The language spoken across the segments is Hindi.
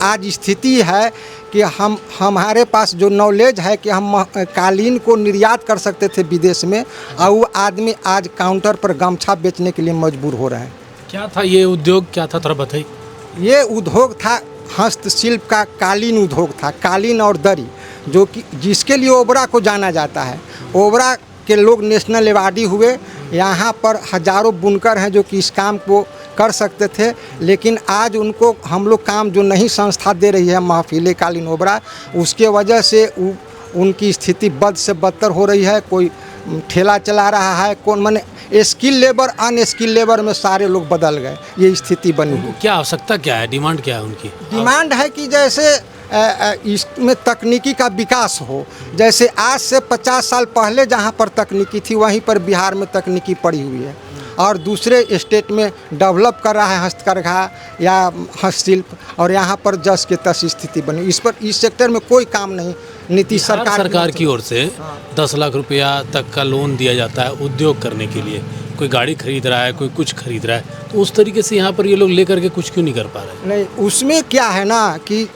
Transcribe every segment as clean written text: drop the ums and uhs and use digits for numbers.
आज स्थिति है कि हमारे पास जो नॉलेज है कि हम कालीन को निर्यात कर सकते थे विदेश में, और वो आदमी आज काउंटर पर गमछा बेचने के लिए मजबूर हो रहे हैं। क्या था ये उद्योग, क्या था थोड़ा बताइए। ये उद्योग था हस्तशिल्प का, कालीन उद्योग था, कालीन और दरी, जो कि जिसके लिए ओबरा को जाना जाता है। ओबरा के लोग नेशनल अवार्डी हुए। यहाँ पर हजारों बुनकर हैं जो कि इस काम को कर सकते थे, लेकिन आज उनको हम लोग काम जो नहीं संस्था दे रही है महफिले कालीन ओबरा, उसके वजह से उनकी स्थिति बद से बदतर हो रही है। कोई ठेला चला रहा है, कौन माने स्किल लेबर अनस्किल लेबर में सारे लोग बदल गए, ये स्थिति बनी हुई। क्या आवश्यकता क्या है, डिमांड क्या है उनकी? डिमांड है कि जैसे इसमें तकनीकी का विकास हो। जैसे आज से 50 साल पहले जहाँ पर तकनीकी थी वहीं पर बिहार में तकनीकी पड़ी हुई है, और दूसरे स्टेट में डेवलप कर रहा है हस्तकरघा या हस्तशिल्प, और यहाँ पर जस के तस स्थिति बनी। इस सेक्टर में कोई काम नहीं। नीतीश सरकार की ओर से 10 लाख रुपया तक का लोन दिया जाता है उद्योग करने के लिए। कोई गाड़ी खरीद रहा है, कोई कुछ खरीद रहा है, तो उस तरीके से यहाँ पर ये लोग लेकर के कुछ क्यों नहीं कर पा रहे? नहीं, उसमें क्या है ना कि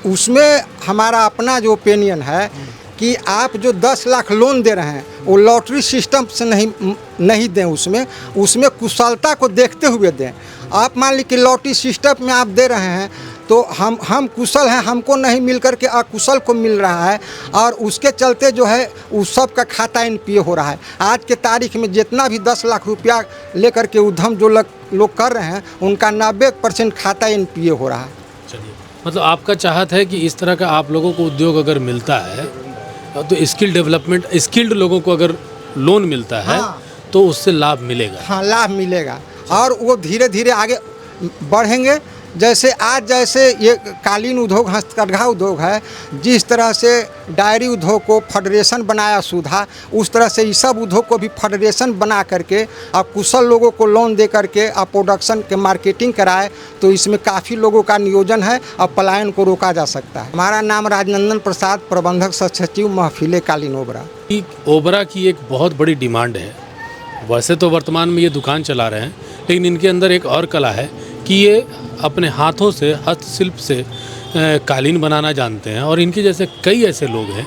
उसमें हमारा अपना जो ओपिनियन है कि आप जो 10 लाख लोन दे रहे हैं वो लॉटरी सिस्टम से नहीं दें। उसमें कुशलता को देखते हुए दें। आप मान लीजिए कि लॉटरी सिस्टम में आप दे रहे हैं तो हम कुशल हैं, हमको नहीं मिल कर के अकुशल को मिल रहा है, और उसके चलते जो है उस सब का खाता NPA हो रहा है। आज के तारीख में जितना भी 10 लाख रुपया लेकर के उद्यम जो लोग कर रहे हैं उनका 90% खाता NPA हो रहा है। चलिए, मतलब आपका चाहत है कि इस तरह का आप लोगों को उद्योग अगर मिलता है तो स्किल डेवलपमेंट, स्किल्ड लोगों को अगर लोन मिलता है तो उससे लाभ मिलेगा। हाँ, लाभ मिलेगा, और वो धीरे धीरे आगे बढ़ेंगे। जैसे ये कालीन उद्योग, हस्तकरघा उद्योग है, जिस तरह से डायरी उद्योग को फेडरेशन बनाया सुधा, उस तरह से इस सब उद्योग को भी फेडरेशन बना करके और कुशल लोगों को लोन दे करके और प्रोडक्शन के मार्केटिंग कराए तो इसमें काफ़ी लोगों का नियोजन है और पलायन को रोका जा सकता है। हमारा नाम राजनंदन प्रसाद, प्रबंधक सचिव महफिले कालीन ओबरा। ओबरा की एक बहुत बड़ी डिमांड है। वैसे तो वर्तमान में ये दुकान चला रहे हैं, लेकिन इनके अंदर एक और कला है कि ये अपने हाथों से, हस्तशिल्प से कालीन बनाना जानते हैं, और इनके जैसे कई ऐसे लोग हैं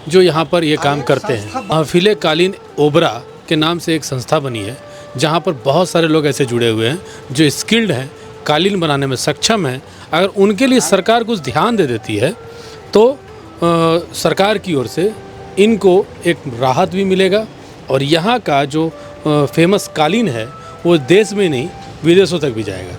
जो यहाँ पर ये काम करते हैं। महफिले कालीन ओबरा के नाम से एक संस्था बनी है जहाँ पर बहुत सारे लोग ऐसे जुड़े हुए हैं जो स्किल्ड हैं, कालीन बनाने में सक्षम हैं। अगर उनके लिए सरकार कुछ ध्यान दे देती है तो सरकार की ओर से इनको एक राहत भी मिलेगा, और यहाँ का जो फेमस कालीन है वो देश में नहीं विदेशों तक भी जाएगा।